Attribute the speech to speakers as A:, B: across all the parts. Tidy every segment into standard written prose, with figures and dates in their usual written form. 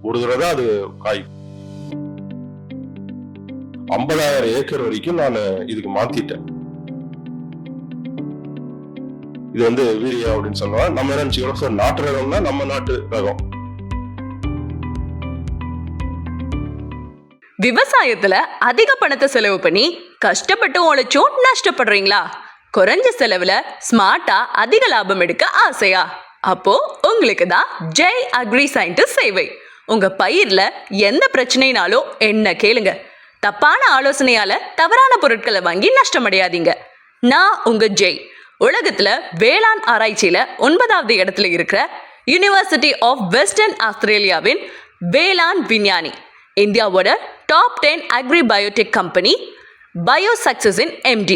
A: ஒரு தடவை தான் அது காய். 50,000 ஏக்கர் வரைக்கும் நான் இதுக்கு மாத்திட்டேன். இது வந்து வீரியா அப்படின்னு சொல்லுவாங்க. நம்ம என்ன நினைச்சுக்கிறோம், நாட்டு ரகம்னா நம்ம நாட்டு ரகம்.
B: விவசாயத்துல அதிக பணத்தை செலவு பண்ணி கஷ்டப்பட்டு உழைச்சும் நஷ்டப்படுறீங்களா? குறைஞ்ச செலவுல ஸ்மார்ட்டா அதிக லாபம் எடுக்க ஆசையா? அப்போ உங்களுக்கு தான் ஜெய் அக்ரி சயின்டிஸ்ட் சேவை. உங்க பயிர்ல எந்த பிரச்சனைனாலும் என்ன கேளுங்க. தப்பான ஆலோசனையால தவறான பொருட்களை வாங்கி நஷ்டமடையாதீங்க. நான் உங்க ஜெய். உலகத்துல வேளாண் ஆராய்ச்சியில 9வது இடத்துல இருக்கிற யூனிவர்சிட்டி ஆஃப் வெஸ்டர்ன் ஆஸ்திரேலியாவின் வேளாண் விஞ்ஞானி. இந்தியாவோட top 10 agri biotech company bio சக்சஸின் MD.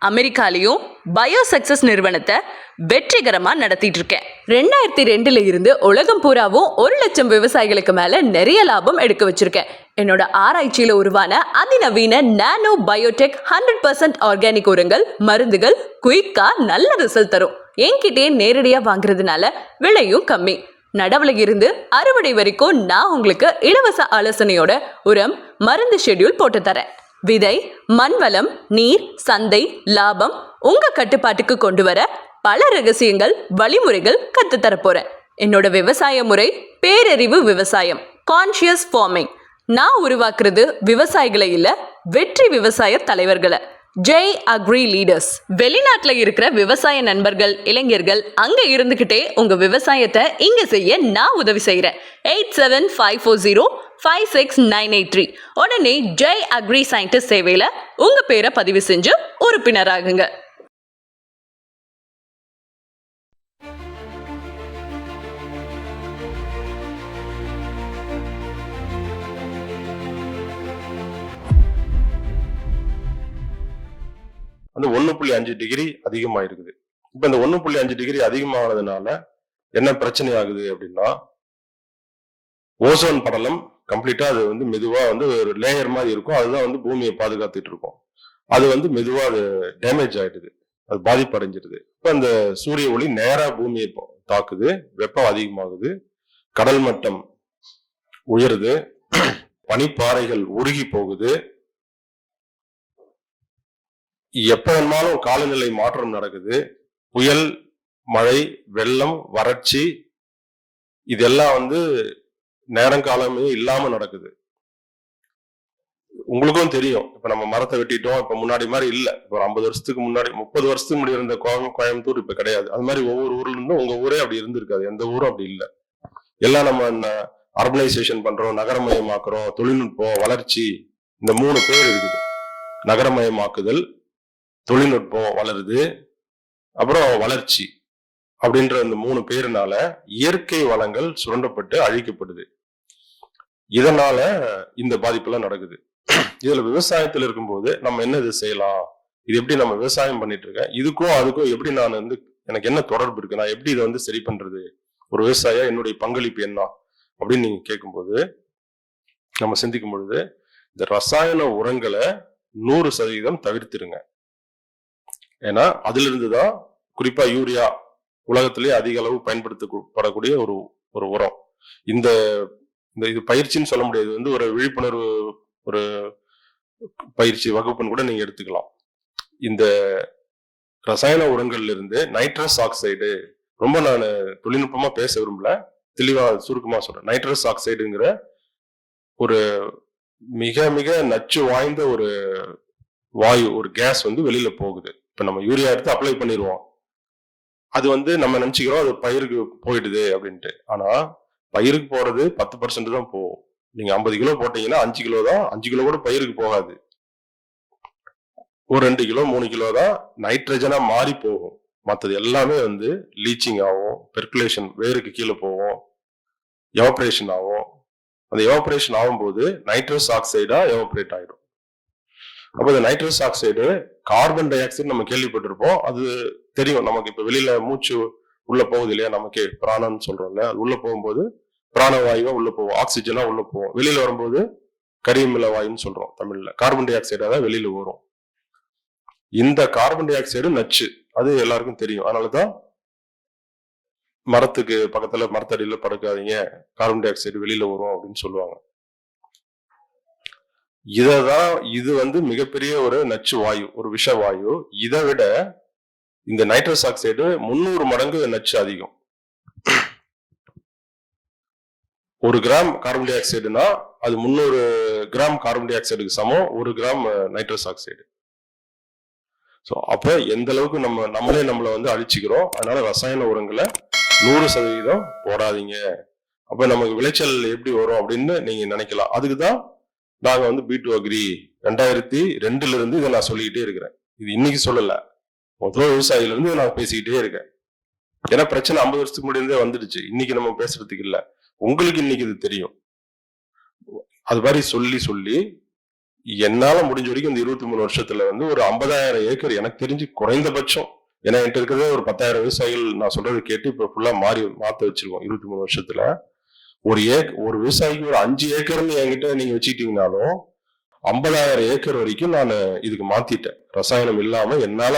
B: அமெரிக்காலையும் பயோ சக்சஸ் நிறுவனத்தை வெற்றிகரமா நடத்திட்டு இருக்கேன். 2002 இருந்து உலகம் பூராவும் 1,00,000 விவசாயிகளுக்கு மேல நிறைய லாபம் எடுக்க வச்சிருக்கேன். என்னோட ஆராய்ச்சியில உருவான அதிநவீன நானோ பயோடெக் 100% ஆர்கானிக் உரங்கள், மருந்துகள் குயிக்கா நல்ல ரிசல்ட் தரும். என்கிட்டே நேரடியா வாங்குறதுனால விலையும் கம்மி. நடவுல இருந்து அறுவடை வரைக்கும் நான் உங்களுக்கு இலவச ஆலோசனையோட உரம், மருந்து ஷெட்யூல் போட்டு தரேன். விதை, மண்வளம், நீர், சந்தை, லாபம் உங்க கட்டுப்பாட்டுக்கு கொண்டு வர பல ரகசியங்கள், வழிமுறைகள் கத்துத்தர போறேன். என்னோட விவசாய முறை பேரறிவு விவசாயம், கான்ஷியஸ் ஃபார்மிங். நான் உருவாக்குறது விவசாயிகளை இல்ல, வெற்றி விவசாய தலைவர்களை. Jai agri leaders. வெளிநாட்டுல இருக்கிற விவசாய நண்பர்கள், இளைஞர்கள் அங்க இருந்துகிட்டே உங்க விவசாயத்தை இங்க செய்ய நான் உதவி செய்யறேன். 8754056983. உடனே ஜெய் அக்ரி சயின்டிஸ்ட் சேவையில உங்க பேரை பதிவு செஞ்சு உறுப்பினராகுங்க.
A: வந்து 1.5 டிகிரி அதிகமா இருக்குது. இப்ப இந்த 1.5 டிகிரி அதிகமானதுனால என்ன பிரச்சனை ஆகுது அப்படின்னா, ஓசோன் படலம் கம்ப்ளீட்டா அது வந்து மெதுவா வந்து ஒரு லேயர் மாதிரி இருக்கும். அதுதான் வந்து பூமியை பாதுகாத்துட்டு இருக்கும். அது வந்து மெதுவா அது டேமேஜ் ஆயிடுது, அது பாதிப்பு அடைஞ்சிருது. இப்ப அந்த சூரிய ஒளி நேரா பூமியை தாக்குது, வெப்பம் அதிகமாகுது, கடல் மட்டம் உயருது, பனிப்பாறைகள் உருகி போகுது. எப்ப வேணாலும் காலநிலை மாற்றம் நடக்குது. புயல், மழை, வெள்ளம், வறட்சி இதெல்லாம் வந்து நேரங்காலமே இல்லாம நடக்குது. உங்களுக்கும் தெரியும், இப்ப நம்ம மரத்தை வெட்டிட்டோம். இப்ப முன்னாடி மாதிரி இல்ல. ஒரு 50 வருஷத்துக்கு முன்னாடி, 30 வருஷத்துக்கு முன்னாடி இருந்த கோயம்புத்தூர் இப்ப கிடையாது. அது மாதிரி ஒவ்வொரு ஊர்ல இருந்தும் உங்க ஊரே அப்படி இருந்திருக்காது. எந்த ஊரும் அப்படி இல்ல. எல்லாம் நம்ம அர்பனைசேஷன் பண்றோம், நகரமயமாக்குறோம், தொழில்நுட்பம், வளர்ச்சி, இந்த 3 பேர் இருக்குது. நகரமயமாக்குதல், தொழில்நுட்பம் வளருது, அப்புறம் வளர்ச்சி அப்படின்ற இந்த 3 பேருனால இயற்கை வளங்கள் சுரண்டப்பட்டு அழிக்கப்படுது. இதனால இந்த பாதிப்பெல்லாம் நடக்குது. இதுல விவசாயத்துல இருக்கும்போது நம்ம என்ன இது செய்யலாம், இது எப்படி நம்ம விவசாயம் பண்ணிட்டு இருக்கேன், இதுக்கும் அதுக்கும் எப்படி நான் வந்து எனக்கு என்ன தொடர்பு இருக்கு, நான் எப்படி இதை வந்து சரி பண்றது, ஒரு விவசாயியா என்னுடைய பங்களிப்பு என்ன அப்படின்னு நீங்க கேட்கும்போது, நம்ம சிந்திக்கும் பொழுது இந்த ரசாயன உரங்களை 100% தவிர்த்திருங்க. ஏன்னா அதுல இருந்துதான் குறிப்பா யூரியா உலகத்திலேயே அதிக அளவு பயன்படுத்தப்படக்கூடிய ஒரு உரம். இந்த இது பயிற்சின்னு சொல்ல முடியாது, வந்து ஒரு விழிப்புணர்வு, ஒரு பயிற்சி வகுப்புன்னு கூட நீங்க எடுத்துக்கலாம். இந்த ரசாயன உரங்கள்ல இருந்து நைட்ரஸ் ஆக்சைடு, ரொம்ப நான் தொழில்நுட்பமா பேச விரும்பல, தெளிவா சுருக்கமா சொல்றேன். நைட்ரஸ் ஆக்சைடுங்கிற ஒரு மிக மிக நச்சு வாய்ந்த ஒரு வாயு, ஒரு கேஸ் வந்து வெளியில போகுது. இப்ப நம்ம யூரியா எடுத்து அப்ளை பண்ணிடுவோம், அது வந்து நம்ம நினைச்சுக்கிறோம் அது பயிருக்கு போயிடுது அப்படின்ட்டு. ஆனா பயிருக்கு போறது 10% தான் போகும். நீங்க 50 கிலோ போட்டீங்கன்னா 5 கிலோ தான், 5 கிலோ கூட பயிருக்கு போகாது. ஒரு 2 கிலோ 3 கிலோ தான் நைட்ரஜனா மாறி போகும். மற்றது எல்லாமே வந்து லீச்சிங் ஆகும், பெர்குலேஷன் வேருக்கு கீழே போகும், எவாபரேஷன் ஆகும். அந்த எவாபரேஷன் ஆகும்போது நைட்ரஸ் ஆக்சைடா எவாபரேட் ஆயிடும். அப்ப இந்த nitrous oxide, carbon di oxide நம்ம கேள்விப்பட்டிருப்போம், அது தெரியும் நமக்கு. இப்ப வெளியில மூச்சு உள்ள போகுது இல்லையா, நமக்கு பிராணம்னு சொல்றோம்ல, அது உள்ள போகும்போது பிராணவாயுவா உள்ள போகும், ஆக்சிஜனா உள்ள போகும். வெளியில வரும்போது கரியமில வாயுன்னு சொல்றோம் தமிழ்ல. கார்பன் டை ஆக்சைடா தான் வெளியில வரும். இந்த கார்பன் டை ஆக்சைடு நச்சு, அது எல்லாருக்கும் தெரியும். அதனாலதான் மரத்துக்கு பக்கத்துல மரத்தடியில படுக்காதீங்க, கார்பன் டை ஆக்சைடு வெளியில வரும் அப்படின்னு சொல்லுவாங்க. இது வந்து மிகப்பெரிய ஒரு நச்சு வாயு, ஒரு விஷ வாயு. இதை விட இந்த நைட்ரஸ் ஆக்சைடு 300 மடங்கு நச்சு அதிகம். 1 கிராம் கார்பன் டை ஆக்சைடுனா அது 300 கிராம் கார்பன் டை ஆக்சைடுக்கு சமம் 1 கிராம் நைட்ரஸ் ஆக்சைடு. ஸோ அப்ப எந்த அளவுக்கு நம்மளே நம்மளை வந்து அழிச்சுக்கிறோம். அதனால ரசாயன உரங்களை 100% போடாதீங்க. அப்ப நமக்கு விளைச்சல் எப்படி வரும் அப்படின்னு நீங்க நினைக்கலாம். அதுக்குதான் நாங்க வந்து B2 Agri 2002 இருந்து இதை நான் சொல்லிக்கிட்டே இருக்கிறேன். இது இன்னைக்கு சொல்லல, முதல் விவசாயில இருந்து நான் பேசிக்கிட்டே இருக்கேன். ஏன்னா பிரச்சனை 50 வருஷத்துக்கு முன்னாடியே வந்துடுச்சு. இன்னைக்கு நம்ம பேசுறதுக்கு இல்ல, உங்களுக்கு இன்னைக்கு இது தெரியும். அது மாதிரி சொல்லி சொல்லி என்னால முடிஞ்ச வரைக்கும் இந்த 23 வருஷத்துல வந்து ஒரு 50,000 ஏக்கர் எனக்கு தெரிஞ்சு குறைந்தபட்சம், ஏன்னா என்கிட்ட இருக்கிறதே ஒரு 10,000 விவசாயிகள் நான் சொல்றது கேட்டு இப்ப ஃபுல்லா மாத்த வச்சிருக்கோம். 23 வருஷத்துல ஒரு விவசாயிக்கு ஒரு 5 ஏக்கர்னு என்கிட்ட நீங்க வச்சுக்கிட்டீங்கன்னாலும் 50,000 ஏக்கர் வரைக்கும் நான் இதுக்கு மாத்திட்டேன். ரசாயனம் இல்லாம என்னால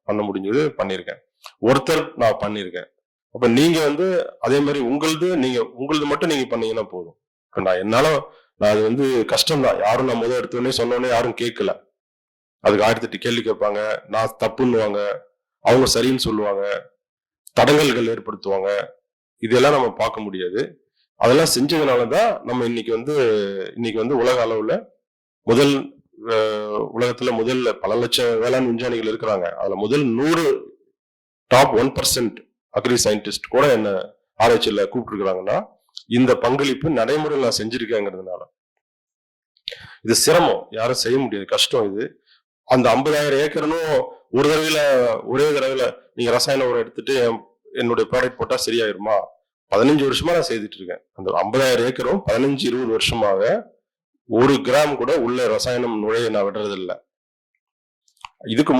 A: பண்ண முடிஞ்சது பண்ணிருக்கேன். ஒருத்தர் நான் பண்ணிருக்கேன். அப்ப நீங்க வந்து அதே மாதிரி உங்களது மட்டும் நீங்க பண்ணீங்கன்னா போதும். நான் அது வந்து கஷ்டம் தான். யாரும் நான் முதல் எடுத்தோடனே சொன்னோடனே யாரும் கேட்கல. அதுக்கு 1008 கேள்வி கேட்பாங்க, நான் தப்புன்னுவாங்க, அவங்க சரின்னு சொல்லுவாங்க, தடங்கல்கள் ஏற்படுத்துவாங்க. இதெல்லாம் நம்ம பார்க்க முடியாது. அதெல்லாம் செஞ்சதுனாலதான் நம்ம இன்னைக்கு வந்து உலக அளவுல உலகத்துல பல லட்சம் வேளாண் விஞ்ஞானிகள் இருக்கிறாங்க. அதுல முதல் 100 டாப் 1% அக்ரி சயின்டிஸ்ட் கூட என்ன ஆராய்ச்சியில கூப்பிட்டு இருக்கிறாங்கன்னா இந்த பங்களிப்பு நடைமுறையில் நான் செஞ்சிருக்கேங்கிறதுனால. இது சிரமம், யாரும் செய்ய முடியாது, கஷ்டம். இது அந்த 50,000 ஏக்கர்னும் ஒரே தடவையில நீங்க ரசாயன உரம் எடுத்துட்டு என்னுடைய ப்ராடக்ட் போட்டா சரியாயிருமா? 15 வருஷமா நான் செய்துட்டு இருக்கேன். அந்த 50,000 ஏக்கரும் 15-20 வருஷமாக 1 கிராம் கூட உள்ள ரசாயனம் நுழைய நான் விடுறது இல்லை. இதுக்கு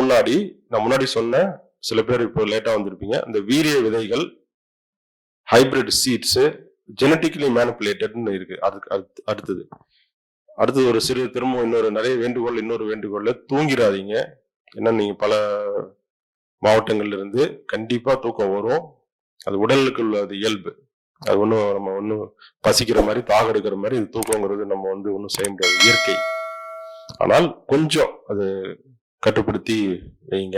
A: நான் முன்னாடி சொன்ன சில பேர் இப்போ லேட்டா வந்திருப்பீங்க, இந்த வீரிய விதைகள், ஹைபிரிட் சீட்ஸ், ஜெனட்டிக்கலி மேனிபுலேட்டட்னு இருக்கு. அதுக்கு அடுத்தது ஒரு திரும்ப இன்னொரு வேண்டுகோள், தூங்கிடாதீங்க. ஏன்னா நீங்க பல மாவட்டங்கள்ல இருந்து கண்டிப்பா தூக்கம் வரும். அது உடலுக்கு உள்ள இயல்பு. அது நம்ம பசிக்கிற மாதிரி தாக எடுக்கிற மாதிரி இது தூக்கங்கிறது நம்ம ஒன்றும் செய்ய முடியாது, இயற்கை. ஆனால் கொஞ்சம் அது கட்டுப்படுத்தி வைங்க.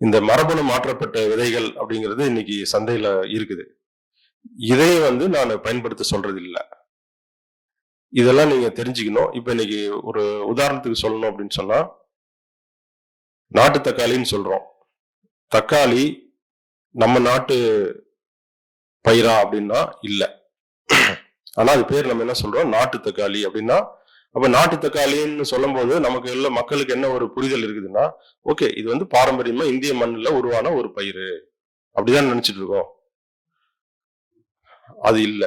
A: இந்த மரபணு மாற்றப்பட்ட விதைகள் அப்படிங்கிறது இன்னைக்கு சந்தையில இருக்குது. இதை நான் பயன்படுத்த சொல்றது இல்லை. இதெல்லாம் நீங்க தெரிஞ்சுக்கணும். இப்ப இன்னைக்கு ஒரு உதாரணத்துக்கு சொல்லணும் அப்படின்னு சொன்னா, நாட்டு தக்காளின்னு சொல்றோம். தக்காளி நம்ம நாட்டு பயிரா அப்படின்னா இல்ல. ஆனா அது பேர் நம்ம என்ன சொல்றோம், நாட்டு தக்காளி அப்படின்னா. அப்ப நாட்டு தக்காளின்னு சொல்லும் போது நமக்கு மக்களுக்கு என்ன ஒரு புரிதல் இருக்குதுன்னா, ஓகே இது பாரம்பரியமா இந்திய மண்ணுல உருவான ஒரு பயிர் அப்படிதான் நினைச்சிட்டு இருக்கோம். அது இல்ல.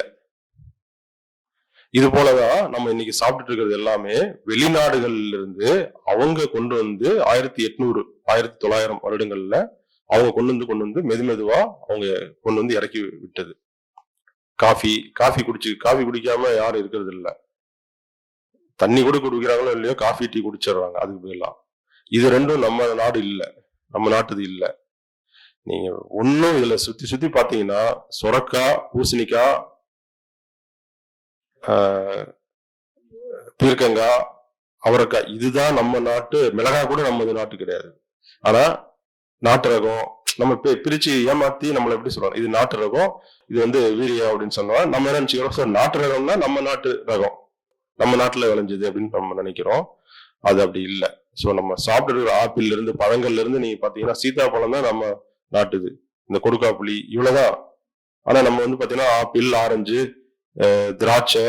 A: இது போலதான் நம்ம இன்னைக்கு சாப்பிட்டு இருக்கிறது எல்லாமே வெளிநாடுகள்ல இருந்து அவங்க கொண்டு வந்து 1800 1900 வருடங்கள்ல அவங்க கொண்டு வந்து மெதுவா அவங்க கொண்டு வந்து இறக்கி விட்டது. காஃபி குடிக்காம யாரும் இருக்கிறது இல்ல. தண்ணி கூட குடிக்கிறாங்களோ இல்லையோ, காஃபி டீ குடிச்சிடுறாங்க. அதுக்கு பதிலா இது ரெண்டும் நம்ம நாடு இல்ல, நம்ம நாட்டுது இல்ல. நீங்க ஒன்னும் இதுல சுத்தி பாத்தீங்கன்னா சொரக்காய், பூசணிக்காய், பீர்க்கங்காய், அவரைக்காய், இதுதான் நம்ம நாட்டு. மிளகாய் கூட நம்ம நாட்டு கிடையாது. ஆனா நாட்டு ரகம் நம்ம பிரிச்சு ஏமாத்தி நம்மள எப்படி சொல்றோம், இது நாட்டு ரகம், இது வீரியம் அப்படின்னு சொன்னா நம்ம என்ன நினைச்சுக்கிறோம், நாட்டு ரகம்னா நம்ம நாட்டு ரகம், நம்ம நாட்டுல விளைஞ்சது அப்படின்னு நம்ம நினைக்கிறோம். அது அப்படி இல்லை. சோ நம்ம சாப்பிட்டு ஆப்பிள் இருந்து பழங்கள்ல இருந்து நீங்க பாத்தீங்கன்னா சீதாப்பழம் தான் நம்ம நாட்டுது, இந்த கொடுக்காப்புளி இவ்வளவுதான். ஆனா நம்ம பாத்தீங்கன்னா ஆப்பிள், ஆரஞ்சு, திராட்சை,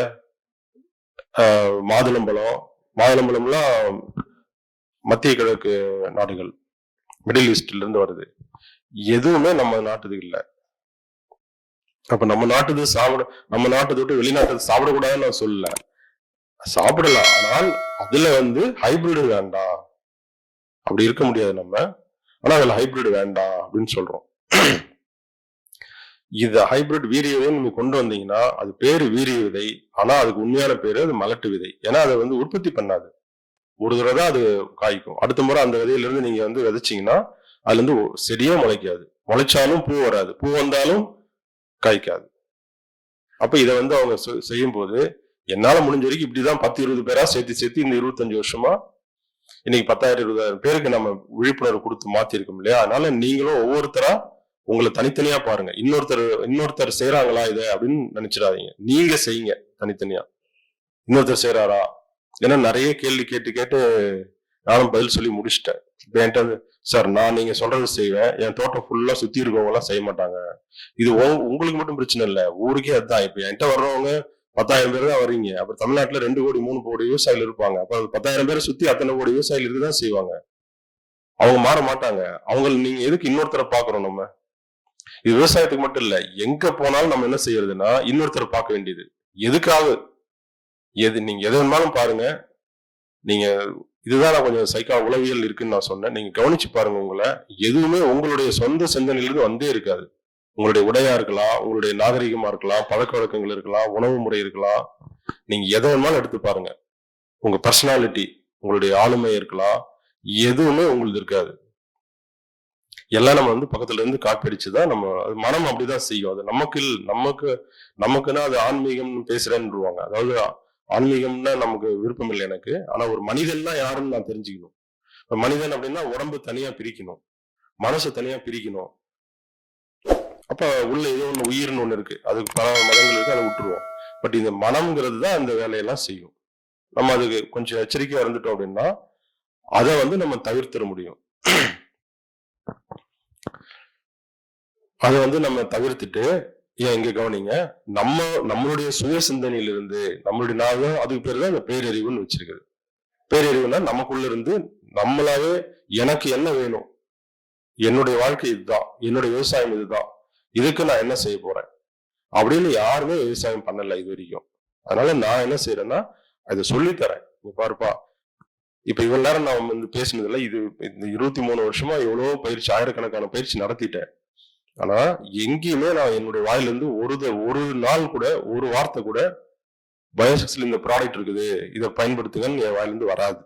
A: மாதுளம்பழம்லாம் மத்திய கிழக்கு நாடுகள், மிடில் ஈஸ்ட்ல இருந்து வருது. எதுவுமே நம்ம நாட்டுது இல்ல. அப்ப நம்ம நாட்டை விட்டு வெளிநாட்டு சாப்பிடக்கூடாதுன்னு நான் சொல்லல, சாப்பிடலாம். ஆனால் அதுல ஹைபிரிட் வேண்டாம், அப்படி இருக்க முடியாது நம்ம. ஆனா அதுல ஹைபிரிட் வேண்டாம் அப்படின்னு சொல்றோம். இது ஹைபிரிட் வீரிய விதை நீங்க கொண்டு வந்தீங்கன்னா அது பேரு வீரிய விதை, ஆனா அதுக்கு உண்மையான பேரு அது மலட்டு விதை. ஏன்னா அதை உற்பத்தி பண்ணாது. ஒரு தடவை தான் அது காய்க்கும். அடுத்த முறை அந்த விதையில இருந்து நீங்க விதைச்சீங்கன்னா அதுல இருந்து செடியே முளைக்காது. முளைச்சாலும் பூ வராது, பூ வந்தாலும் காய்க்காது. அப்ப இதை வந்து அவங்க செய்யும் போது என்னால முடிஞ்ச வரைக்கும் இப்படிதான் 10-20 பேரா சேர்த்து இந்த 25 வருஷமா இன்னைக்கு 10,000-20,000 பேருக்கு நம்ம விழிப்புணர்வு கொடுத்து மாத்திருக்கோம் இல்லையா? அதனால நீங்களும் ஒவ்வொருத்தரா உங்களை தனித்தனியா பாருங்க. இன்னொருத்தர் செய்யறாங்களா இதை அப்படின்னு நினைச்சிடாதீங்க. நீங்க செய்யுங்க தனித்தனியா. இன்னொருத்தர் செய்யறாரா? ஏன்னா நிறைய கேள்வி கேட்டு நானும் பதில் சொல்லி முடிச்சிட்டேன். இப்ப என்கிட்ட சார் நான் நீங்க சொல்றது செய்வேன், என் தோட்டம் ஃபுல்லா சுத்தி இருக்கவங்க எல்லாம் செய்ய மாட்டாங்க. இது உங்களுக்கு மட்டும் பிரச்சனை இல்ல, ஊருக்கே அதுதான். இப்ப என்கிட்ட வர்றவங்க 10,000 பேர் தான் வர்றீங்க. அப்ப தமிழ்நாட்டுல 2 கோடி 3 கோடி விவசாயிகள் இருப்பாங்க. அப்ப 10,000 பேரை சுத்தி அத்தனை கோடி விவசாயிகள் இருக்குதான் செய்வாங்க. அவங்க மாற மாட்டாங்க. அவங்க நீங்க எதுக்கு இன்னொருத்தரை பாக்குறோம்? நம்ம இது விவசாயத்துக்கு மட்டும் இல்ல, எங்க போனாலும் நம்ம என்ன செய்யறதுன்னா இன்னொருத்தரை பார்க்க வேண்டியது. எதுக்காக நீங்க எது வேணாலும் பாருங்க. நீங்க இதுதான் நான் கொஞ்சம் உளவியல் இருக்குன்னு நான் சொன்னேன். நீங்க கவனிச்சு பாருங்க. உங்களை எதுவுமே உங்களுடைய சொந்த சிந்தனையிலிருந்து வந்தே இருக்காது. உங்களுடைய உடையா இருக்கலாம், உங்களுடைய நாகரிகமா இருக்கலாம், பழக்க வழக்கங்கள் இருக்கலாம், உணவு முறை இருக்கலாம். நீங்க எதை வேணாலும் எடுத்து பாருங்க. உங்க பர்சனாலிட்டி, உங்களுடைய ஆளுமை இருக்கலாம், எதுவுமே உங்களுக்கு இருக்காது. எல்லாம் நம்ம வந்து பக்கத்துல இருந்து காப்பி அடிச்சுதான் நம்ம மனம் அப்படிதான் செய்யும். அது நமக்குன்னா அது ஆன்மீகம்னு பேசுறேன்னுருவாங்க. அதாவது ஆன்மீகம்னா நமக்கு விருப்பம் இல்லை எனக்கு. ஆனா ஒரு மனிதன்னா யாருன்னு நான் தெரிஞ்சுக்கணும். மனிதன் அப்படின்னா உடம்பு தனியா பிரிக்கணும், மனசு தனியா பிரிக்கணும். அப்ப உள்ள ஏதோ ஒண்ணு உயிர்னு ஒண்ணு இருக்கு, அதுக்கு பல மதங்கள் இருக்கு, அதை விட்டுருவோம். பட் இந்த மனம்ங்கிறது தான் அந்த வேலையெல்லாம் செய்யும். நம்ம அதுக்கு கொஞ்சம் எச்சரிக்கையா இருந்துட்டோம் அப்படின்னா அதை வந்து நம்ம தவிர்த்திட முடியும். அதை வந்து நம்ம தவிர்த்துட்டு ஏன் இங்க கவனிங்க, நம்மளுடைய சுய சிந்தனையிலிருந்து நம்மளுடைய நாள் அதுக்கு பேர் தான் இந்த பேரறிவுன்னு வச்சிருக்குது. பேரறிவுனா நமக்குள்ள இருந்து நம்மளாவே எனக்கு என்ன வேணும், என்னுடைய வாழ்க்கை இதுதான், என்னுடைய விவசாயம் இதுதான், இதுக்கு நான் என்ன செய்ய போறேன் அப்படின்னு யாருமே விவசாயம் பண்ணல இது வரைக்கும். அதனால நான் என்ன செய்யறேன்னா அதை சொல்லித்தரேன். இங்க பாருப்பா, இப்ப இவ்வளவு நேரம் நான் வந்து பேசினதுல இந்த 23 வருஷமா எவ்வளவோ பயிற்சி, ஆயிரக்கணக்கான பயிற்சி நடத்திட்டேன். ஆனா எங்கேயுமே நான் என்னுடைய வாயிலிருந்து ஒரு நாள் கூட ஒரு வார்த்தை கூட பயோசெக்ஸ்ல இந்த ப்ராடக்ட் இருக்குது, இதை பயன்படுத்துங்கன்னு என் வாயிலிருந்து வராது.